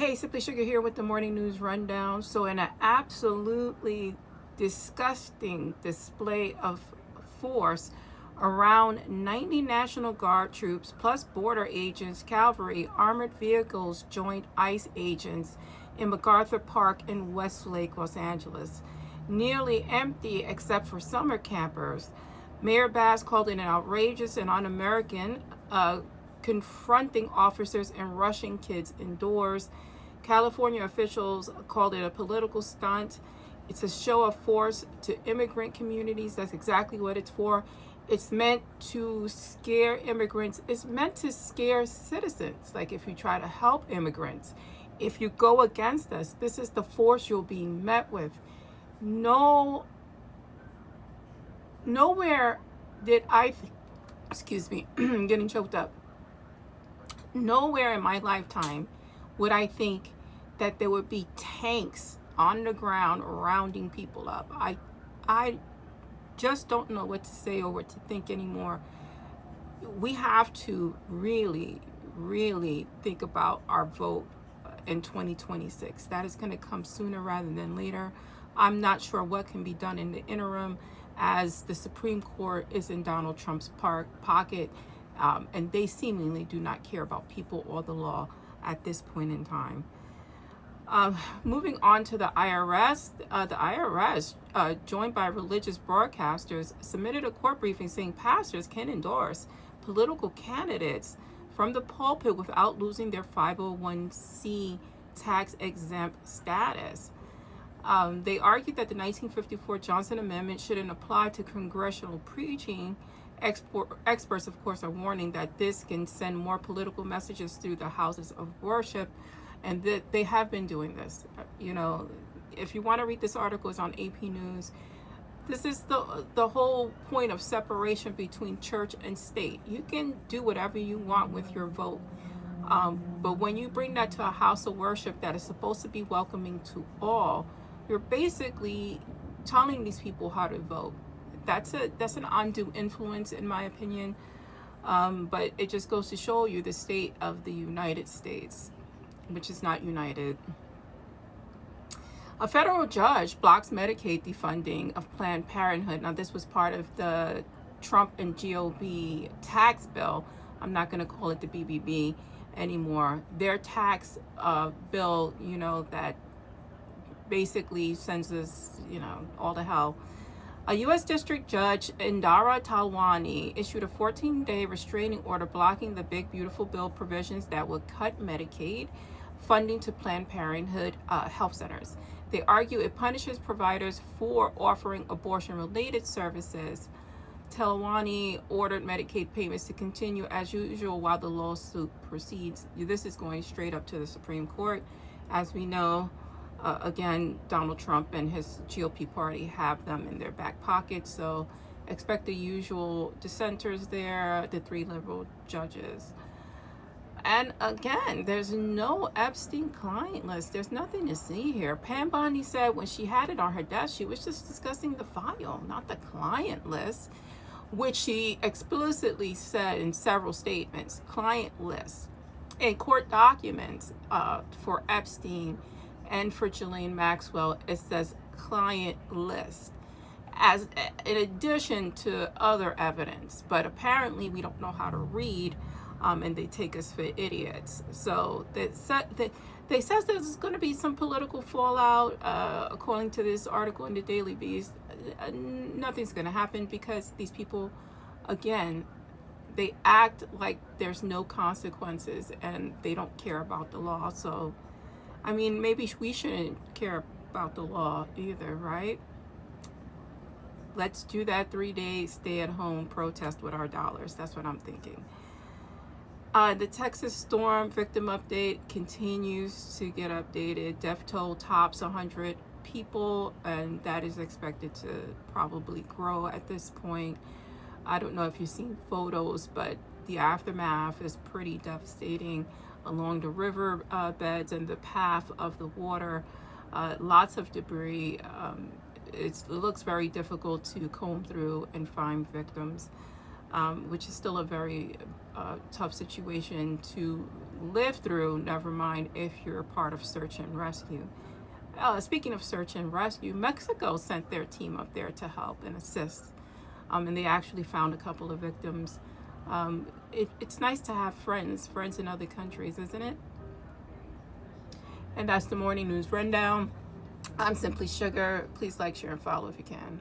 Hey, Simply Sugar here with the morning news rundown. So, in an absolutely disgusting display of force, around 90 National Guard troops plus border agents, cavalry, armored vehicles joined ICE agents in MacArthur Park in Westlake, Los Angeles. Nearly empty except for summer campers. Mayor Bass called it an outrageous and un-American, confronting officers and rushing kids indoors. California officials called it a political stunt. It's a show of force to immigrant communities. That's exactly what it's for. It's meant to scare immigrants. It's meant to scare citizens. Like if you try to help immigrants, if you go against us, this is the force you'll be met with. Nowhere did excuse me, I'm getting choked up. Nowhere in my lifetime would I think that there would be tanks on the ground rounding people up. I just don't know what to say or what to think anymore. We have to really, really think about our vote in 2026. That is going to come sooner rather than later. I'm not sure what can be done in the interim as the Supreme Court is in Donald Trump's pocket, and they seemingly do not care about people or the law at this point in time. Moving on to the IRS, joined by religious broadcasters, submitted a court briefing saying pastors can endorse political candidates from the pulpit without losing their 501c tax-exempt status. They argued that the 1954 Johnson Amendment shouldn't apply to congressional preaching. Experts, of course, are warning that this can send more political messages through the houses of worship, and that they have been doing this. If you want to read this article, it's on AP News. This is the whole point of separation between church and state. You can do whatever you want with your vote, but when you bring that to a house of worship that is supposed to be welcoming to all, you're basically telling these people how to vote. That's an undue influence, in my opinion. But it just goes to show you the state of the United States, which is not united. A federal judge blocks Medicaid defunding of Planned Parenthood. Now, this was part of the Trump and GOP tax bill. I'm not going to call it the BBB anymore. Their tax bill, that basically sends us, all to hell. A U.S. District Judge, Indira Talwani, issued a 14-day restraining order blocking the Big Beautiful Bill provisions that would cut Medicaid funding to Planned Parenthood health centers. They argue it punishes providers for offering abortion-related services. Talwani ordered Medicaid payments to continue as usual while the lawsuit proceeds. This is going straight up to the Supreme Court. As we know, again, Donald Trump and his GOP party have them in their back pocket, so expect the usual dissenters there, the 3 liberal judges. And again, there's no Epstein client list. There's nothing to see here. Pam Bondi said when she had it on her desk, she was just discussing the file, not the client list, which she explicitly said in several statements. Client list. In court documents for Epstein and for Ghislaine Maxwell, it says client list, as in addition to other evidence. But apparently we don't know how to read, and they take us for idiots. So they says there's going to be some political fallout, according to this article in the Daily Beast. Nothing's going to happen because these people, again, they act like there's no consequences and they don't care about the law. So I mean, maybe we shouldn't care about the law either, right? Let's do that 3-day stay-at-home protest with our dollars. That's what I'm thinking. The Texas storm victim update continues to get updated. Death toll tops 100 people, and that is expected to probably grow at this point. I don't know if you've seen photos, but the aftermath is pretty devastating along the river beds and the path of the water. Lots of debris. It looks very difficult to comb through and find victims. which is still a very tough situation to live through, never mind if you're a part of search and rescue. Speaking of search and rescue, Mexico sent their team up there to help and assist, and they actually found a couple of victims. It's nice to have friends in other countries, isn't it? And that's the morning news rundown. I'm Simply Sugar. Please like, share, and follow if you can.